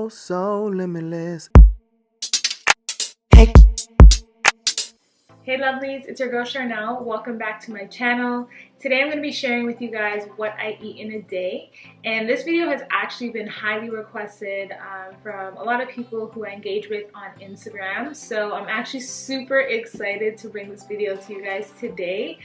so limitless. Hey lovelies, it's your girl Charnel. Welcome back to my channel. Today I'm going to be sharing with you guys what I eat in a day, and this video has actually been highly requested from a lot of people who I engage with on Instagram, so I'm actually super excited to bring this video to you guys today.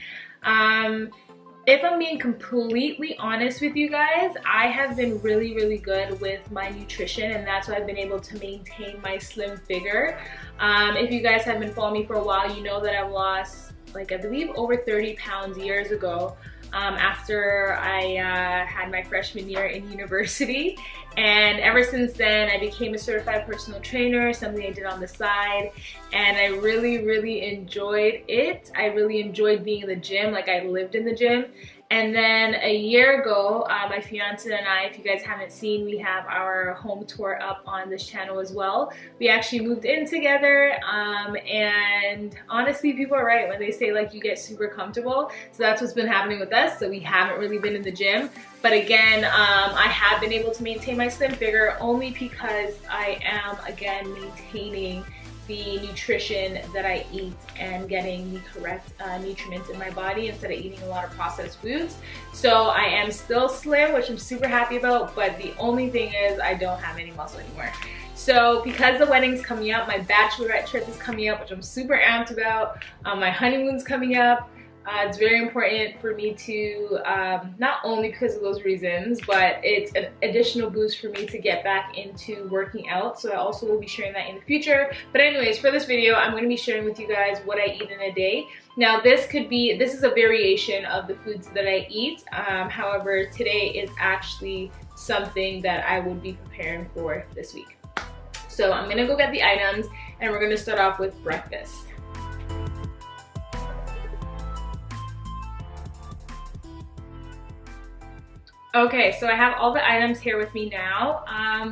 If I'm being completely honest with you guys, I have been really good with my nutrition, and that's why I've been able to maintain my slim figure. If you guys have been following me for a while, you know that I've lost, like, I believe over 30 pounds years ago after I had my freshman year in university. And ever since then, I became a certified personal trainer, something I did on the side, and I really enjoyed it. I really enjoyed being in the gym, like I lived in the gym. And then a year ago, my fiance and I, if you guys haven't seen, we have our home tour up on this channel as well. We actually moved in together, and honestly, people are right when they say, like, you get super comfortable. So that's what's been happening with us. So we haven't really been in the gym. But again, I have been able to maintain my slim figure only because I am, again, maintaining the nutrition that I eat and getting the correct nutrients in my body instead of eating a lot of processed foods. So I am still slim, which I'm super happy about, but the only thing is I don't have any muscle anymore. So because the wedding's coming up, my bachelorette trip is coming up, which I'm super amped about, my honeymoon's coming up. It's very important for me to, not only because of those reasons, but it's an additional boost for me to get back into working out. So I also will be sharing that in the future. But anyways, for this video, I'm going to be sharing with you guys what I eat in a day. Now this is a variation of the foods that I eat. However, today is actually something that I will be preparing for this week. So I'm going to go get the items, and we're going to start off with breakfast. Okay, so I have all the items here with me now.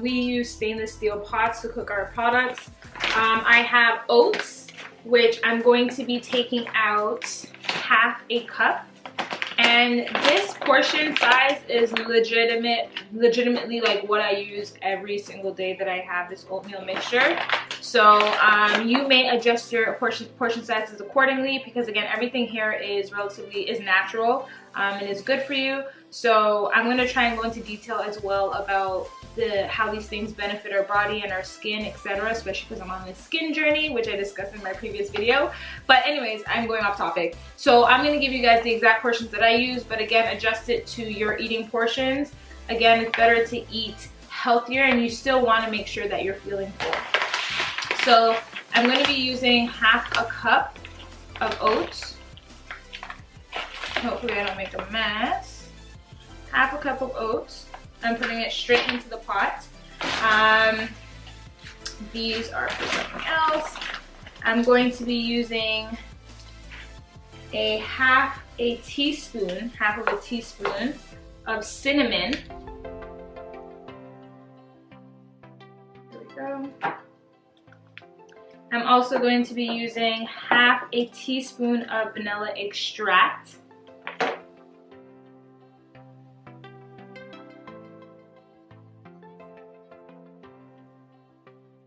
We use stainless steel pots to cook our products. I have oats, which I'm going to be taking out half a cup. And this portion size is legitimately like what I use every single day that I have this oatmeal mixture. So you may adjust your portion sizes accordingly, because again, everything here is natural and is good for you. So I'm going to try and go into detail as well about how these things benefit our body and our skin, etc., especially because I'm on this skin journey, which I discussed in my previous video. But anyways, I'm going off topic. So I'm going to give you guys the exact portions that I use, but again, adjust it to your eating portions. Again, it's better to eat healthier, and you still want to make sure that you're feeling full. So I'm going to be using half a cup of oats. Hopefully I don't make a mess. Half a cup of oats. I'm putting it straight into the pot. These are for something else. I'm going to be using half of a teaspoon of cinnamon. There we go. I'm also going to be using half a teaspoon of vanilla extract.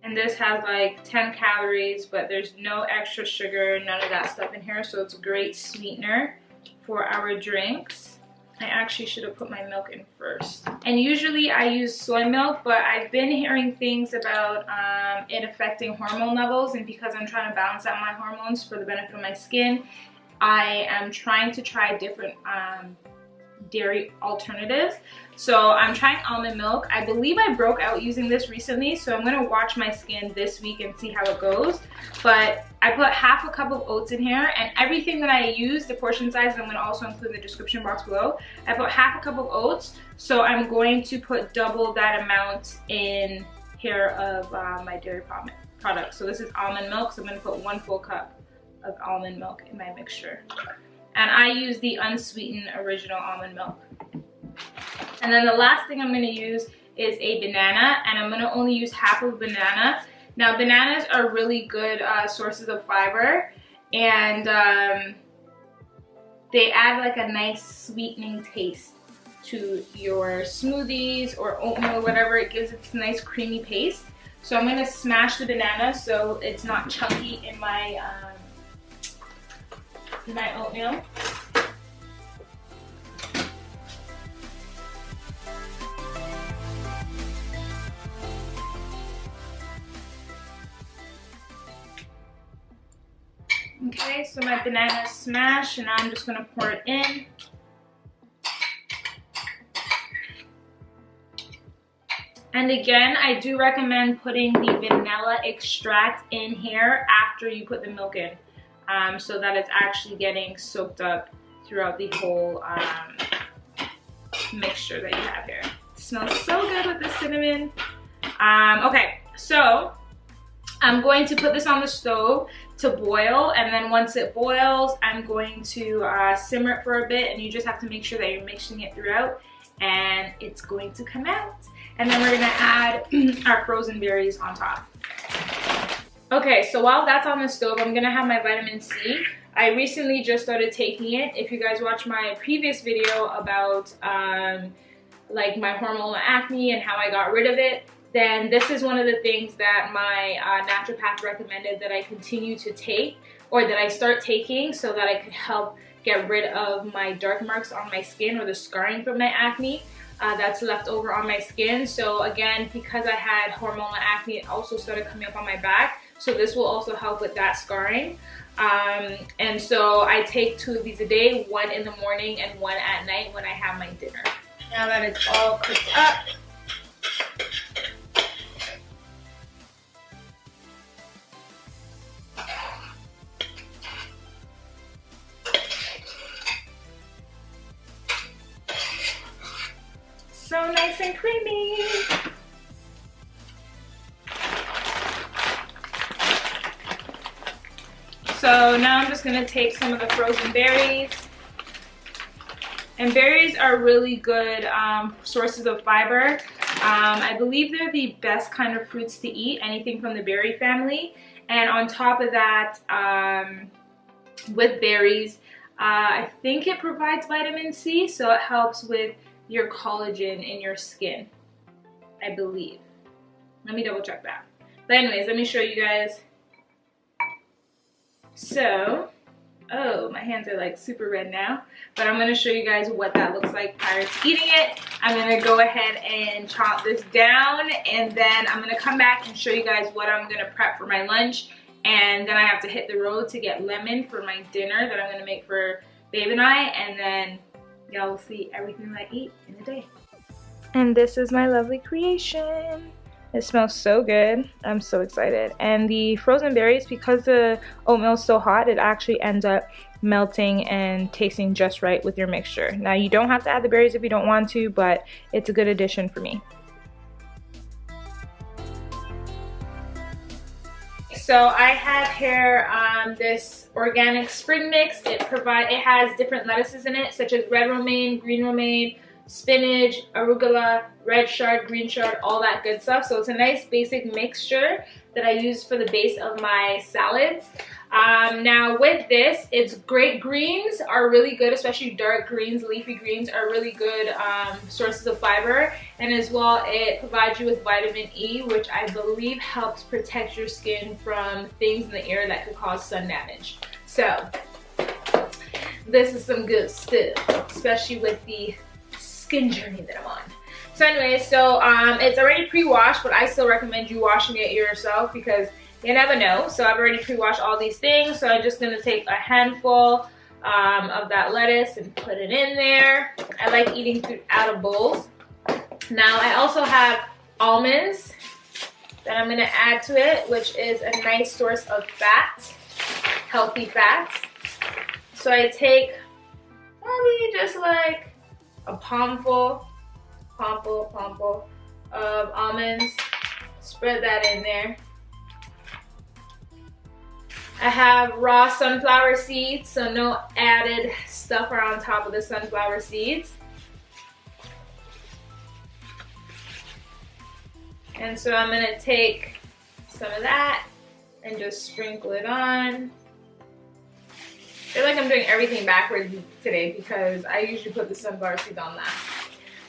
And this has like 10 calories, but there's no extra sugar, none of that stuff in here, so it's a great sweetener for our drinks. I actually should have put my milk in first. And usually I use soy milk, but I've been hearing things about it affecting hormone levels, and because I'm trying to balance out my hormones for the benefit of my skin, I am trying to try different dairy alternatives. So I'm trying almond milk. I believe I broke out using this recently, so I'm going to watch my skin this week and see how it goes. But I put half a cup of oats in here, and everything that I use, the portion size, I'm going to also include in the description box below. I put half a cup of oats, so I'm going to put double that amount in here of my dairy products. So this is almond milk, so I'm going to put 1 full cup of almond milk in my mixture. And I use the unsweetened original almond milk. And then the last thing I'm going to use is a banana, and I'm going to only use half of a banana. Now bananas are really good sources of fiber, and they add like a nice sweetening taste to your smoothies or oatmeal, whatever. It gives it this nice creamy paste. So I'm gonna smash the banana so it's not chunky in my oatmeal. Okay, so my banana is smashed, and now I'm just gonna pour it in. And again, I do recommend putting the vanilla extract in here after you put the milk in, so that it's actually getting soaked up throughout the whole mixture that you have here. It smells so good with the cinnamon. Okay, so I'm going to put this on the stove to boil, and then once it boils, I'm going to simmer it for a bit, and you just have to make sure that you're mixing it throughout, and it's going to come out. And then we're gonna add our frozen berries on top. Okay, so while that's on the stove, I'm gonna have my vitamin C. I recently just started taking it. If you guys watched my previous video about like my hormonal acne and how I got rid of it, then this is one of the things that my naturopath recommended that I continue to take, or that I start taking, so that I could help get rid of my dark marks on my skin, or the scarring from my acne that's left over on my skin. So again, because I had hormonal acne, it also started coming up on my back, so this will also help with that scarring. And so I take 2 of these a day, 1 in the morning and 1 at night when I have my dinner. Now that it's all cooked up, so nice and creamy. So now I'm just gonna take some of the frozen berries. And berries are really good sources of fiber. I believe they're the best kind of fruits to eat, anything from the berry family. And on top of that, with berries, I think it provides vitamin C, so it helps with your collagen in your skin, I believe. Let me double check that. But anyways, let me show you guys. So, oh, my hands are like super red now, but I'm gonna show you guys what that looks like prior to eating it. I'm gonna go ahead and chop this down, and then I'm gonna come back and show you guys what I'm gonna prep for my lunch. And then I have to hit the road to get lemon for my dinner that I'm gonna make for Babe and I, and then y'all will see everything that I eat in a day. And this is my lovely creation. It smells so good. I'm so excited. And the frozen berries, because the oatmeal is so hot, it actually ends up melting and tasting just right with your mixture. Now, you don't have to add the berries if you don't want to, but it's a good addition for me. So I have here this organic spring mix. It has different lettuces in it, such as red romaine, green romaine, spinach, arugula, red chard, green chard, all that good stuff. So it's a nice basic mixture that I use for the base of my salads. Now with this, it's great. Greens are really good, especially dark greens, leafy greens are really good sources of fiber. And as well, it provides you with vitamin E, which I believe helps protect your skin from things in the air that could cause sun damage. So this is some good stuff, especially with the skin journey that I'm on. So anyway, so it's already pre-washed, but I still recommend you washing it yourself because you never know. So I've already pre-washed all these things. So I'm just gonna take a handful of that lettuce and put it in there. I like eating food out of bowls. Now I also have almonds that I'm gonna add to it, which is a nice source of fat, healthy fats. So I take probably just like a palmful of almonds, spread that in there. I have raw sunflower seeds, so no added stuff are on top of the sunflower seeds. And so I'm gonna take some of that and just sprinkle it on. I feel like I'm doing everything backwards today because I usually put the sunflower seeds on last.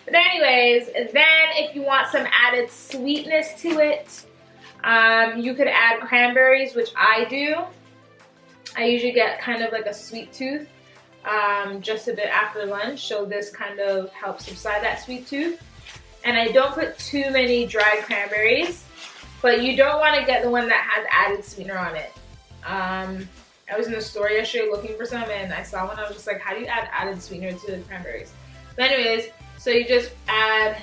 But anyways, then if you want some added sweetness to it, you could add cranberries, which I do. I usually get kind of like a sweet tooth just a bit after lunch, so this kind of helps subside that sweet tooth. And I don't put too many dried cranberries, but you don't want to get the one that has added sweetener on it. I was in the store yesterday looking for some, and I saw one. I was just like, how do you add added sweetener to the cranberries? But anyways, so you just add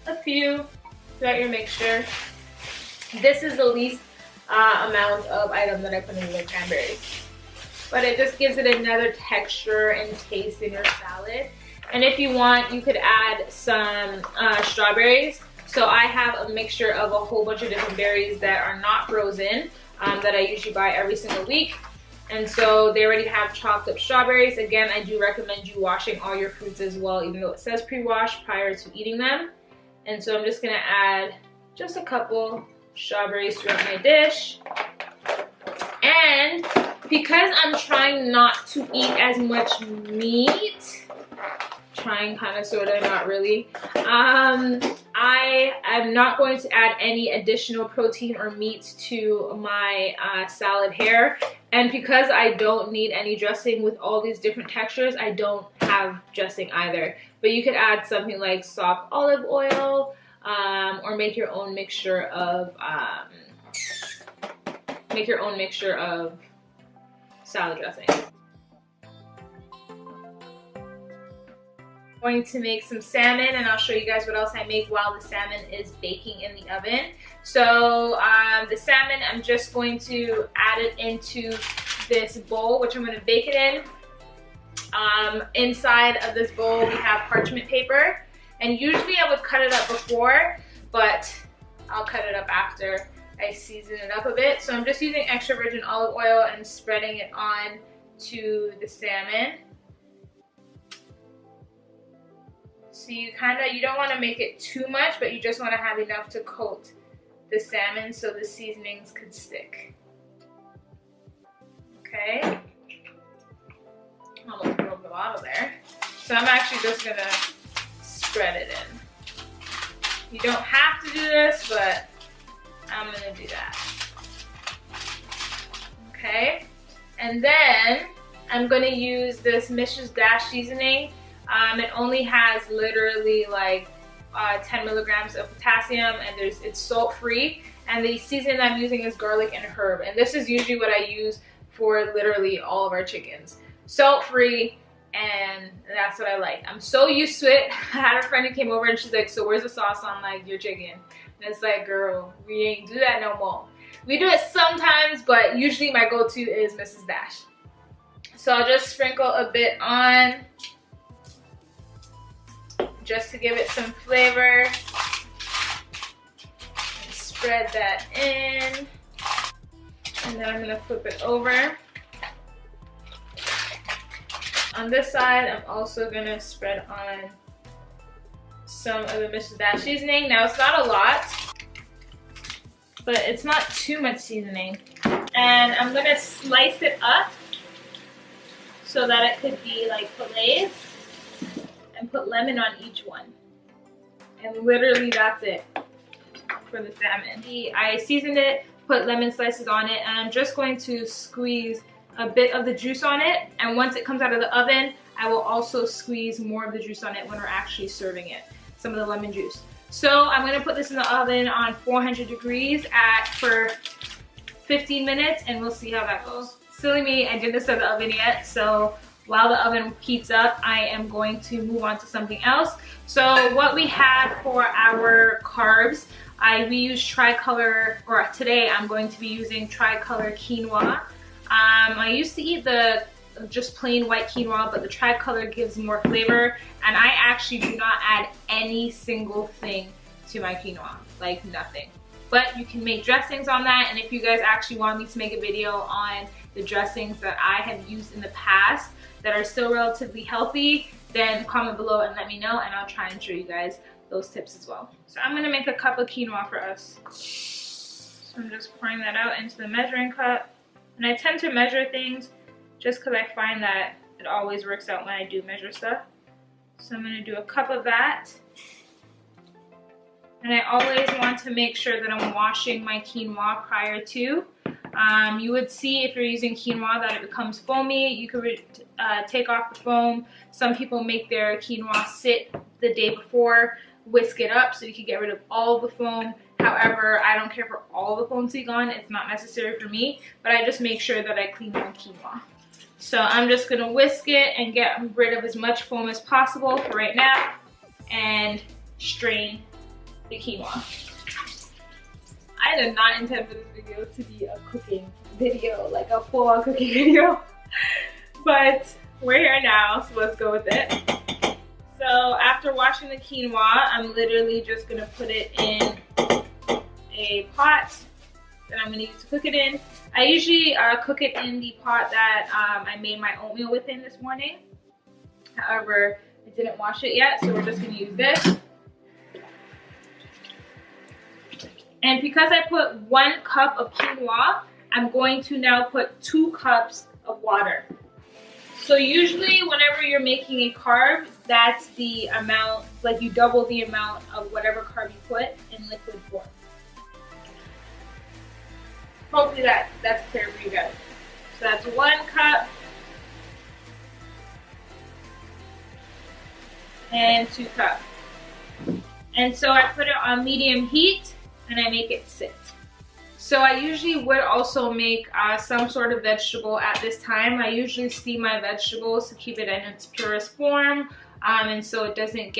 a few throughout your mixture. This is the least amount of item that I put in the cranberries, but it just gives it another texture and taste in your salad. And if you want, you could add some strawberries. So I have a mixture of a whole bunch of different berries that are not frozen that I usually buy every single week. And so they already have chopped up strawberries. Again, I do recommend you washing all your fruits as well, even though it says pre-wash prior to eating them. And so I'm just gonna add just a couple strawberries throughout my dish. And because I'm trying not to eat as much meat, trying kind of sort of not really, I am not going to add any additional protein or meat to my salad here. And because I don't need any dressing with all these different textures, I don't have dressing either. But you could add something like soft olive oil, or make your own mixture of salad dressing. Going to make some salmon, and I'll show you guys what else I make while the salmon is baking in the oven. So the salmon, I'm just going to add it into this bowl, which I'm going to bake it in. Inside of this bowl we have parchment paper, and usually I would cut it up before, but I'll cut it up after I season it up a bit. So I'm just using extra virgin olive oil and spreading it on to the salmon. So you don't want to make it too much, but you just want to have enough to coat the salmon so the seasonings could stick. Okay. Almost broke the bottle there. So I'm actually just gonna spread it in. You don't have to do this, but I'm gonna do that. Okay. And then I'm gonna use this Mrs. Dash seasoning. It only has literally like 10 milligrams of potassium, and it's salt free. And the seasoning I'm using is garlic and herb. And this is usually what I use for literally all of our chickens. Salt free, and that's what I like. I'm so used to it. I had a friend who came over and she's like, so where's the sauce on like your chicken? And it's like, girl, we ain't do that no more. We do it sometimes, but usually my go-to is Mrs. Dash. So I'll just sprinkle a bit on, just to give it some flavor. And spread that in. And then I'm gonna flip it over. On this side, I'm also gonna spread on some of the Mrs. Dash seasoning. Now it's not a lot, but it's not too much seasoning. And I'm gonna slice it up so that it could be like fillets, and put lemon on each one. And literally that's it for the salmon. I seasoned it, put lemon slices on it, and I'm just going to squeeze a bit of the juice on it. And once it comes out of the oven, I will also squeeze more of the juice on it when we're actually serving it, some of the lemon juice. So I'm gonna put this in the oven on 400 degrees for 15 minutes, and we'll see how that goes. Silly me, I didn't set the oven yet, so while the oven heats up, I am going to move on to something else. So what we have for our carbs, we use tricolor, or today I'm going to be using tricolor quinoa. I used to eat the just plain white quinoa, but the tricolor gives more flavor, and I actually do not add any single thing to my quinoa, like nothing. But you can make dressings on that, and if you guys actually want me to make a video on the dressings that I have used in the past that are still relatively healthy, then comment below and let me know, and I'll try and show you guys those tips as well. So I'm gonna make a cup of quinoa for us. So I'm just pouring that out into the measuring cup. And I tend to measure things just because I find that it always works out when I do measure stuff. So I'm gonna do a cup of that. And I always want to make sure that I'm washing my quinoa prior to. You would see if you're using quinoa that it becomes foamy. You could take off the foam. Some people make their quinoa sit the day before, whisk it up so you can get rid of all the foam. However, I don't care for all the foam to be gone. It's not necessary for me, but I just make sure that I clean my quinoa. So I'm just gonna whisk it and get rid of as much foam as possible for right now and strain the quinoa. I did not intend for this video to be a cooking video, like a full-on cooking video, but we're here now, so let's go with it. So after washing the quinoa, I'm literally just gonna put it in a pot that I'm gonna use to cook it in. I usually cook it in the pot that I made my oatmeal within this morning. However, I didn't wash it yet, so we're just gonna use this. And because I put 1 cup of quinoa, I'm going to now put 2 cups of water. So usually whenever you're making a carb, that's the amount, like you double the amount of whatever carb you put in liquid form. Hopefully that's clear for you guys. So that's 1 cup and 2 cups. And so I put it on medium heat and I make it sit. So I usually would also make some sort of vegetable at this time. I usually steam my vegetables to keep it in its purest form, and so it doesn't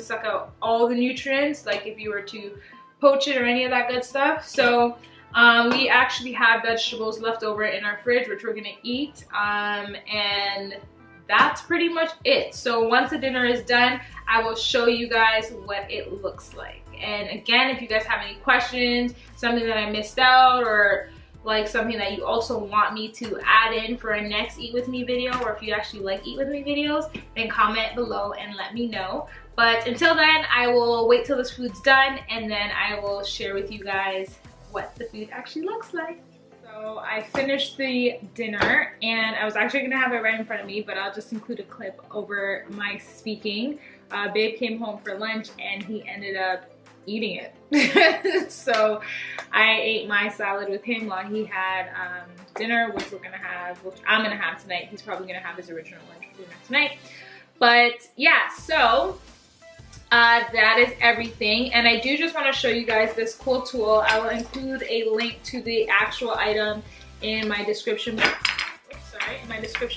suck out all the nutrients like if you were to poach it or any of that good stuff. So we actually have vegetables left over in our fridge which we're gonna eat, and that's pretty much it. So once the dinner is done, I will show you guys what it looks like. And again, if you guys have any questions, something that I missed out, or like something that you also want me to add in for a next Eat With Me video, or if you actually like Eat With Me videos, then comment below and let me know. But until then, I will wait till this food's done and then I will share with you guys what the food actually looks like. So I finished the dinner and I was actually gonna have it right in front of me, but I'll just include a clip over my speaking. Babe came home for lunch and he ended up eating it. So I ate my salad with him while he had dinner, which I'm gonna have tonight. He's probably gonna have his original lunch for dinner tonight. But yeah, so that is everything. And I do just want to show you guys this cool tool. I will include a link to the actual item in my description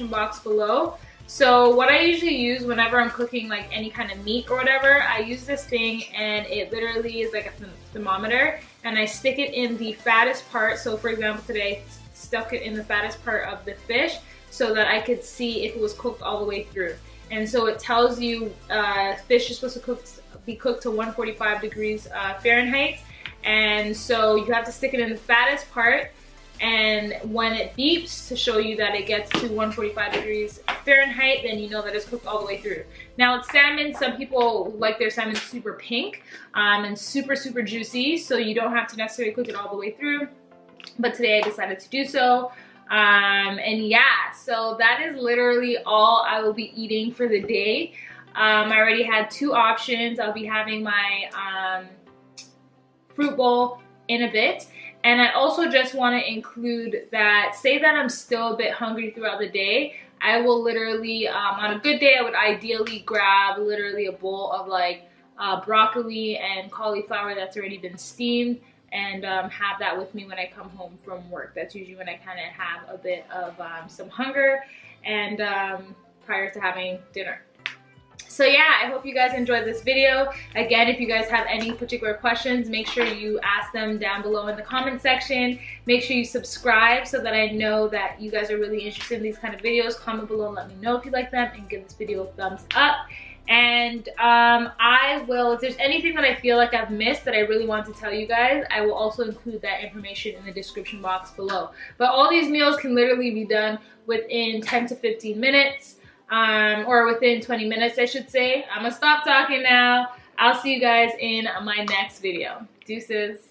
box below. So what I usually use whenever I'm cooking like any kind of meat or whatever, I use this thing and it literally is like a thermometer, and I stick it in the fattest part. So for example, today I stuck it in the fattest part of the fish so that I could see if it was cooked all the way through. And so it tells you fish is supposed to be cooked to 145 degrees Fahrenheit. And so you have to stick it in the fattest part, and when it beeps to show you that it gets to 145 degrees Fahrenheit, then you know that it's cooked all the way through. Now with salmon, some people like their salmon super pink and super juicy, so you don't have to necessarily cook it all the way through. But today I decided to do so. And yeah, so that is literally all I will be eating for the day. I already had 2 options. I'll be having my fruit bowl in a bit. And I also just want to include that, say that I'm still a bit hungry throughout the day, I will literally, on a good day, I would ideally grab literally a bowl of like broccoli and cauliflower that's already been steamed, and have that with me when I come home from work. That's usually when I kind of have a bit of some hunger and prior to having dinner. So yeah, I hope you guys enjoyed this video. Again, if you guys have any particular questions, make sure you ask them down below in the comment section. Make sure you subscribe so that I know that you guys are really interested in these kind of videos. Comment below and let me know if you like them, and give this video a thumbs up. And I will, if there's anything that I feel like I've missed that I really want to tell you guys, I will also include that information in the description box below. But all these meals can literally be done within 10 to 15 minutes. Or within 20 minutes, I should say. I'm gonna stop talking now. I'll see you guys in my next video. Deuces.